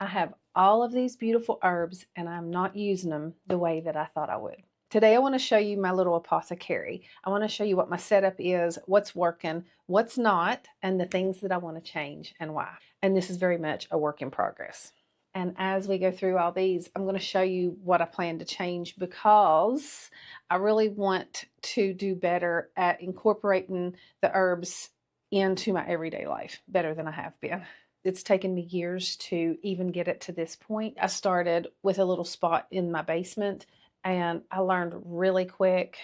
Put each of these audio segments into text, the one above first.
I have all of these beautiful herbs and I'm not using them the way that I thought I would. Today I want to show you my little apothecary. I want to show you what my setup is, what's working, what's not, and the things that I want to change and why. And this is very much a work in progress. And as we go through all these, I'm going to show you what I plan to change because I really want to do better at incorporating the herbs into my everyday life, better than I have been. It's taken me years to even get it to this point. I started with a little spot in my basement and I learned really quick.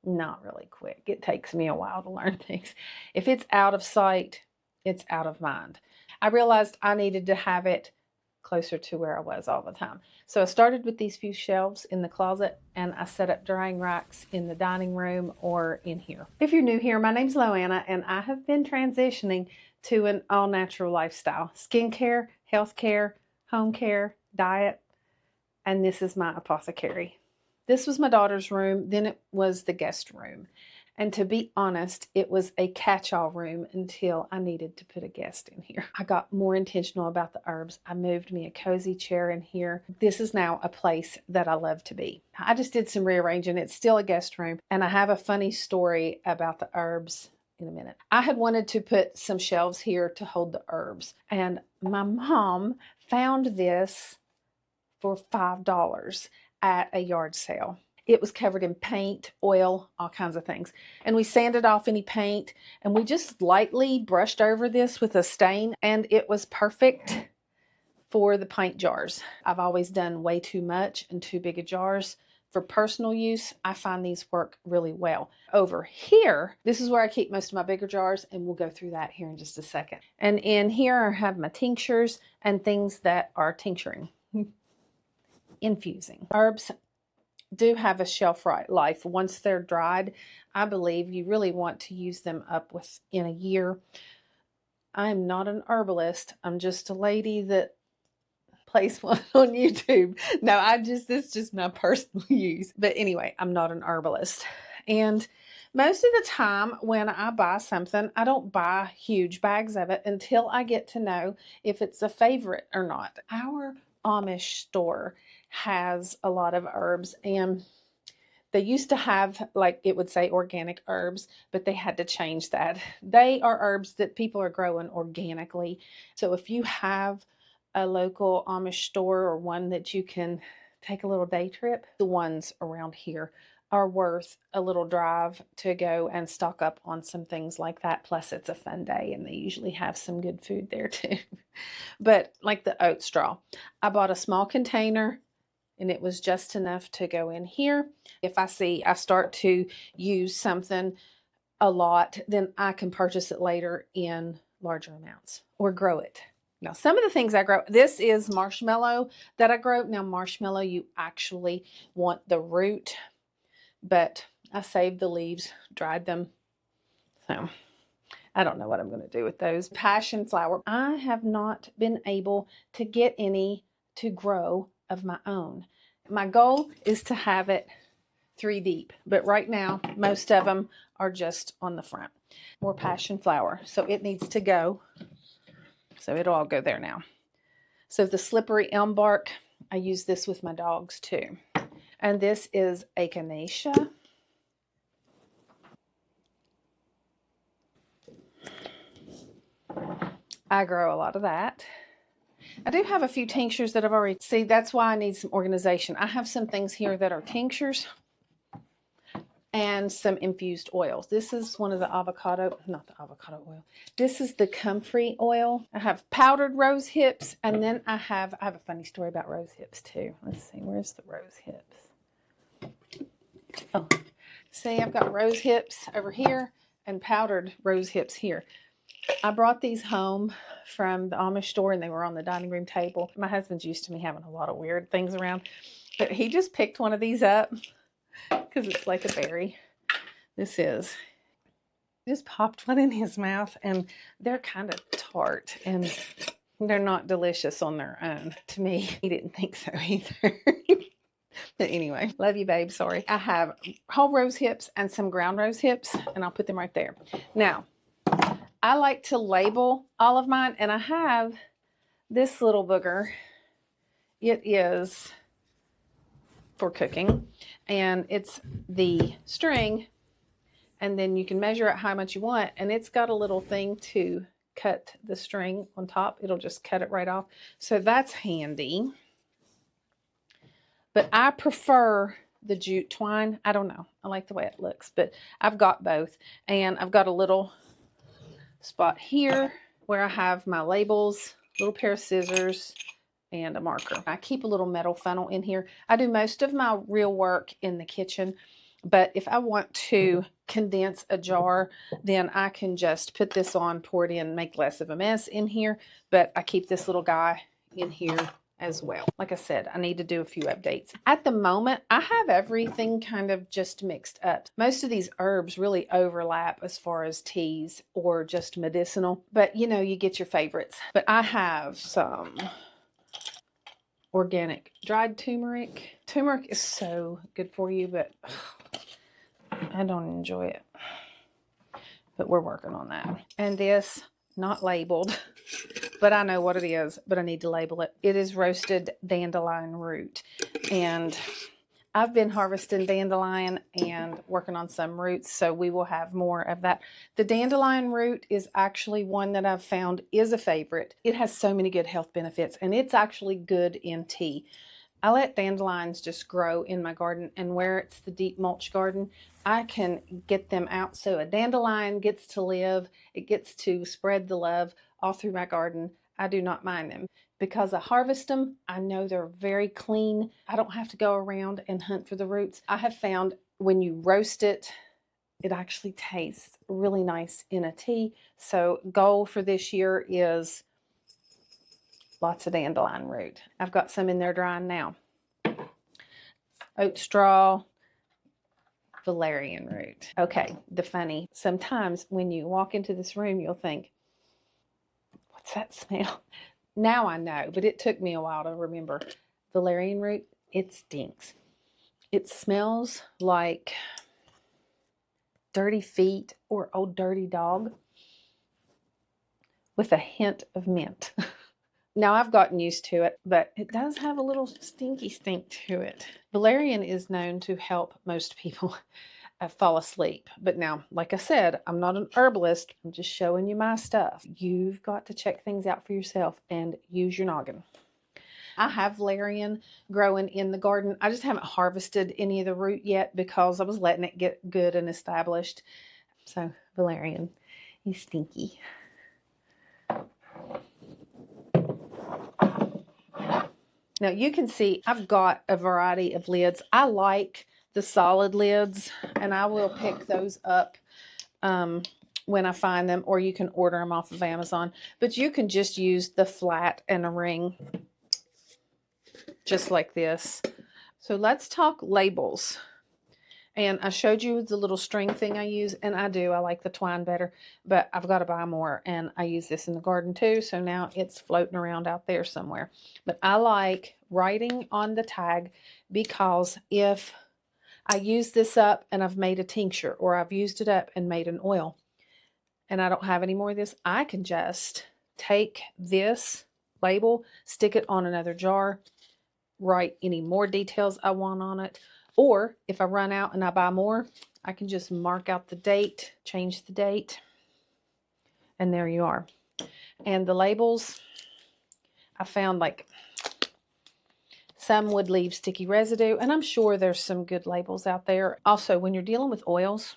Not really quick. It takes me a while to learn things. If it's out of sight, it's out of mind. I realized I needed to have it closer to where I was all the time. So I started with these few shelves in the closet and I set up drying racks in the dining room or in here. If you're new here, my name's Loana and I have been transitioning to an all-natural lifestyle. Skincare, healthcare, home care, diet, and this is my apothecary. This was my daughter's room, then it was the guest room. And to be honest, it was a catch-all room until I needed to put a guest in here. I got more intentional about the herbs. I moved me a cozy chair in here. This is now a place that I love to be. I just did some rearranging. It's still a guest room. And I have a funny story about the herbs in a minute. I had wanted to put some shelves here to hold the herbs. And my mom found this for $5 at a yard sale. It was covered in paint, oil, all kinds of things. And we sanded off any paint and we just lightly brushed over this with a stain and it was perfect for the paint jars. I've always done way too much and too big of jars. For personal use, I find these work really well. Over here, this is where I keep most of my bigger jars and we'll go through that here in just a second. And in here I have my tinctures and things that are tincturing, infusing. Herbs do have a shelf life. Once they're dried, I believe you really want to use them up within a year. I'm not an herbalist. I'm just a lady that plays one on YouTube. No, this is just my personal use. But anyway, I'm not an herbalist. And most of the time when I buy something, I don't buy huge bags of it until I get to know if it's a favorite or not. Our Amish store has a lot of herbs and they used to have, like it would say organic herbs, but they had to change that. They are herbs that people are growing organically. So if you have a local Amish store or one that you can take a little day trip, the ones around here are worth a little drive to go and stock up on some things like that. Plus it's a fun day and they usually have some good food there too. But like the oat straw, I bought a small container and it was just enough to go in here. If I see I start to use something a lot, then I can purchase it later in larger amounts or grow it. Now, some of the things I grow, this is marshmallow that I grow. Now, marshmallow, you actually want the root, but I saved the leaves, dried them. So I don't know what I'm going to do with those. Passion flower. I have not been able to get any to grow of my own. My goal is to have it 3 deep, but right now, most of them are just on the front. More passion flower. So it needs to go. So it'll all go there now. So the slippery elm bark, I use this with my dogs too. And this is echinacea. I grow a lot of that. I do have a few tinctures that I've already, see, that's why I need some organization. I have some things here that are tinctures and some infused oils. This is one of the not the avocado oil. This is the comfrey oil. I have powdered rose hips, and then I have a funny story about rose hips too. Let's see, where's the rose hips? Oh, see, I've got rose hips over here and powdered rose hips here. I brought these home from the Amish store and they were on the dining room table. My husband's used to me having a lot of weird things around, but he just picked one of these up because it's like a berry. This is. He just popped one in his mouth and they're kind of tart and they're not delicious on their own. To me, he didn't think so either. But anyway, love you, babe. Sorry. I have whole rose hips and some ground rose hips, and I'll put them right there. Now, I like to label all of mine, and I have this little booger, it is for cooking, and it's the string, and then you can measure out how much you want, and it's got a little thing to cut the string on top. It'll just cut it right off. So that's handy. But I prefer the jute twine. I don't know. I like the way it looks, but I've got both. And I've got a little spot here where I have my labels, little pair of scissors, and a marker. I keep a little metal funnel in here. I do most of my real work in the kitchen, but if I want to condense a jar, then I can just put this on, pour it in, make less of a mess in here. But I keep this little guy in here as well. Like I said, I need to do a few updates. At the moment, I have everything kind of just mixed up. Most of these herbs really overlap as far as teas or just medicinal, but you know, you get your favorites. But I have some organic dried turmeric. Turmeric is so good for you, but I don't enjoy it. But we're working on that. And this, not labeled, but I know what it is, but I need to label it. It is roasted dandelion root. And I've been harvesting dandelion and working on some roots, so we will have more of that. The dandelion root is actually one that I've found is a favorite. It has so many good health benefits, and it's actually good in tea. I let dandelions just grow in my garden, and where it's the deep mulch garden, I can get them out so a dandelion gets to live. It gets to spread the love all through my garden. I do not mind them. Because I harvest them, I know they're very clean. I don't have to go around and hunt for the roots. I have found when you roast it, it actually tastes really nice in a tea. So goal for this year is lots of dandelion root. I've got some in there drying now. Oat straw, valerian root. Okay, the funny. Sometimes when you walk into this room, you'll think, what's that smell? Now I know, but it took me a while to remember. Valerian root, it stinks. It smells like dirty feet or old dirty dog with a hint of mint. Now I've gotten used to it, but it does have a little stinky stink to it. Valerian is known to help most people fall asleep. But now, like I said, I'm not an herbalist. I'm just showing you my stuff. You've got to check things out for yourself and use your noggin. I have valerian growing in the garden. I just haven't harvested any of the root yet because I was letting it get good and established. So valerian, he's stinky. Now you can see I've got a variety of lids. I like the solid lids, and I will pick those up when I find them, or you can order them off of Amazon. But you can just use the flat and a ring, just like this. So let's talk labels. And I showed you the little string thing I use, and I like the twine better, but I've got to buy more, and I use this in the garden too, so now it's floating around out there somewhere. But I like writing on the tag, because if I use this up and I've made a tincture, or I've used it up and made an oil, and I don't have any more of this, I can just take this label, stick it on another jar, write any more details I want on it. Or if I run out and I buy more, I can just mark out the date, change the date, and there you are. And the labels, I found like some would leave sticky residue, and I'm sure there's some good labels out there. Also, when you're dealing with oils,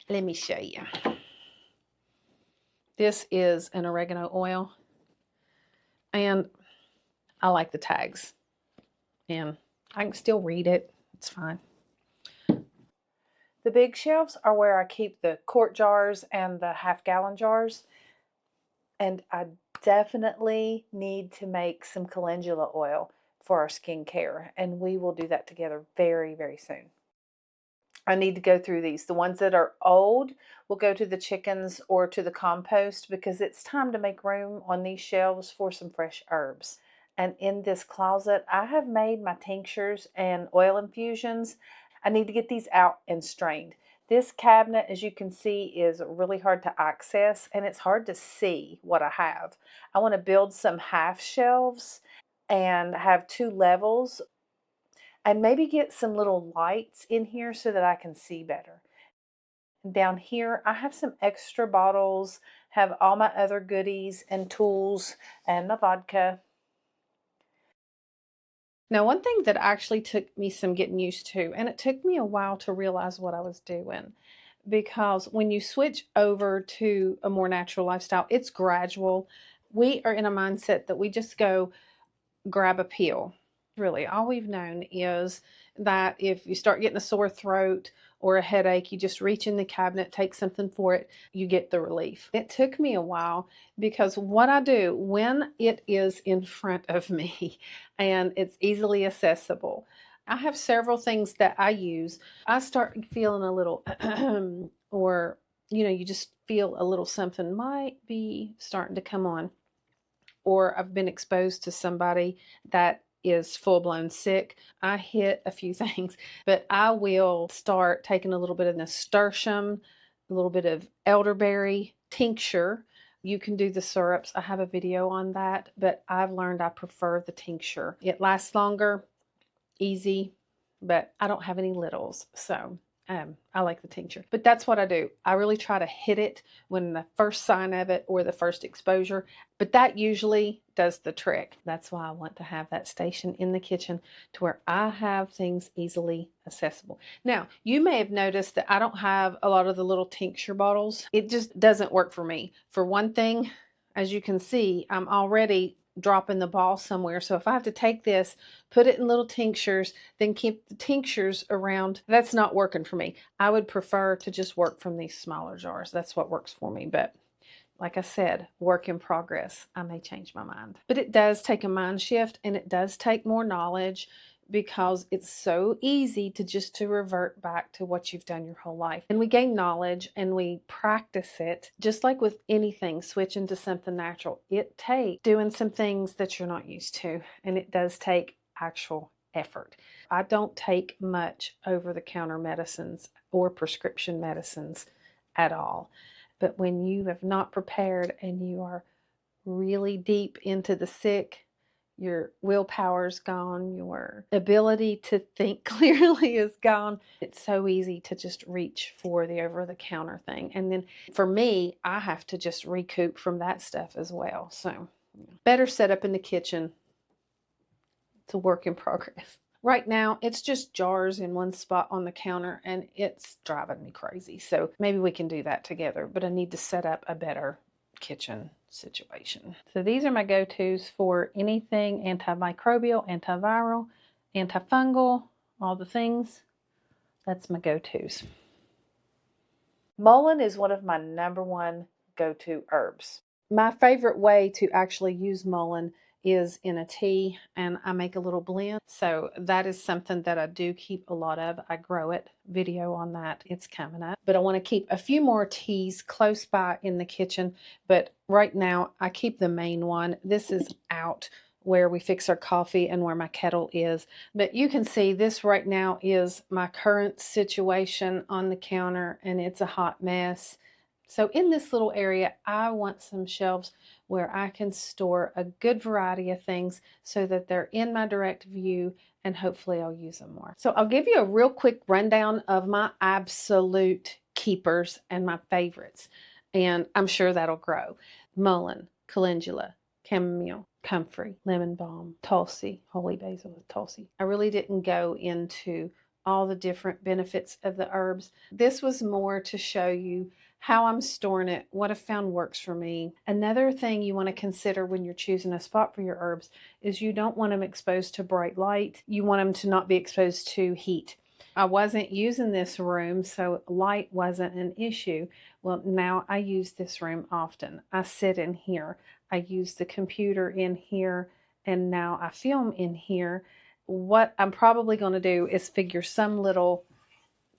let me show you. This is an oregano oil, and I like the tags, and I can still read it. It's fine. The big shelves are where I keep the quart jars and the half-gallon jars. And I definitely need to make some calendula oil for our skincare. And we will do that together very, very soon. I need to go through these. The ones that are old will go to the chickens or to the compost, because it's time to make room on these shelves for some fresh herbs. And in this closet, I have made my tinctures and oil infusions. I need to get these out and strained. This cabinet, as you can see, is really hard to access and it's hard to see what I have. I want to build some half shelves and have 2 levels and maybe get some little lights in here so that I can see better. Down here, I have some extra bottles, have all my other goodies and tools and my vodka. Now, one thing that actually took me some getting used to, and it took me a while to realize what I was doing, because when you switch over to a more natural lifestyle, it's gradual. We are in a mindset that we just go grab a pill. Really, all we've known is that if you start getting a sore throat or a headache, you just reach in the cabinet, take something for it, you get the relief. It took me a while because what I do when it is in front of me and it's easily accessible, I have several things that I use. I start feeling a little, or, you just feel a little something might be starting to come on, or I've been exposed to somebody that is full-blown sick, I hit a few things, but I will start taking a little bit of nasturtium, a little bit of elderberry tincture. You can do the syrups. I have a video on that, but I've learned I prefer the tincture. It lasts longer, easy, but I don't have any littles, so I like the tincture. But that's what I do. I really try to hit it when the first sign of it or the first exposure, but that usually does the trick. That's why I want to have that station in the kitchen to where I have things easily accessible. Now, you may have noticed that I don't have a lot of the little tincture bottles. It just doesn't work for me. For one thing, as you can see, I'm already dropping the ball somewhere. So if I have to take this, put it in little tinctures, then keep the tinctures around, that's not working for me. I would prefer to just work from these smaller jars. That's what works for me. But like I said, work in progress. I may change my mind. But it does take a mind shift and it does take more knowledge, because it's so easy to revert back to what you've done your whole life. And we gain knowledge and we practice it, just like with anything, switching to something natural. It takes doing some things that you're not used to, and it does take actual effort. I don't take much over-the-counter medicines or prescription medicines at all. But when you have not prepared and you are really deep into the sick, your willpower's gone, your ability to think clearly is gone. It's so easy to just reach for the over-the-counter thing. And then for me, I have to just recoup from that stuff as well. So better set up in the kitchen. It's a work in progress. Right now, it's just jars in one spot on the counter, and it's driving me crazy. So maybe we can do that together, but I need to set up a better kitchen situation. So these are my go-tos for anything antimicrobial, antiviral, antifungal, all the things. That's my go-tos. Mullein is one of my #1 go-to herbs. My favorite way to actually use mullein is in a tea, and I make a little blend. So that is something that I do keep a lot of. I grow it. Video on that, it's coming up. But I want to keep a few more teas close by in the kitchen. But right now, I keep the main one. This is out where we fix our coffee and where my kettle is. But you can see this right now is my current situation on the counter, and it's a hot mess. So in this little area, I want some shelves where I can store a good variety of things so that they're in my direct view, and hopefully I'll use them more. So I'll give you a real quick rundown of my absolute keepers and my favorites, and I'm sure that'll grow. Mullein, calendula, chamomile, comfrey, lemon balm, tulsi, holy basil with tulsi. I really didn't go into all the different benefits of the herbs. This was more to show you how I'm storing it, what I found works for me. Another thing you want to consider when you're choosing a spot for your herbs is you don't want them exposed to bright light. You want them to not be exposed to heat. I wasn't using this room, so light wasn't an issue. Well, now I use this room often. I sit in here. I use the computer in here, and now I film in here. What I'm probably going to do is figure some little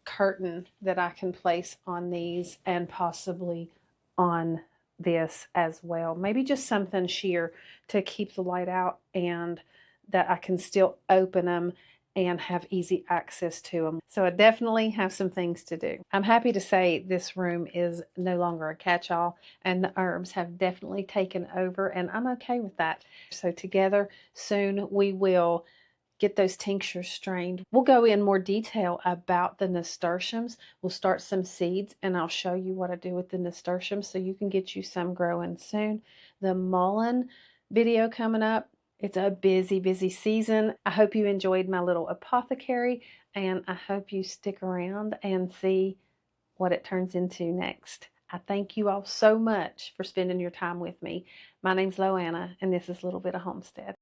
curtain that I can place on these and possibly on this as well. Maybe just something sheer to keep the light out and that I can still open them and have easy access to them. So I definitely have some things to do. I'm happy to say this room is no longer a catch-all, and the herbs have definitely taken over, and I'm okay with that. So together soon we will get those tinctures strained. We'll go in more detail about the nasturtiums. We'll start some seeds and I'll show you what I do with the nasturtiums so you can get you some growing soon. The mullein video coming up. It's a busy, busy season. I hope you enjoyed my little apothecary, and I hope you stick around and see what it turns into next. I thank you all so much for spending your time with me. My name's Loana, and this is a Little Bit of Homestead.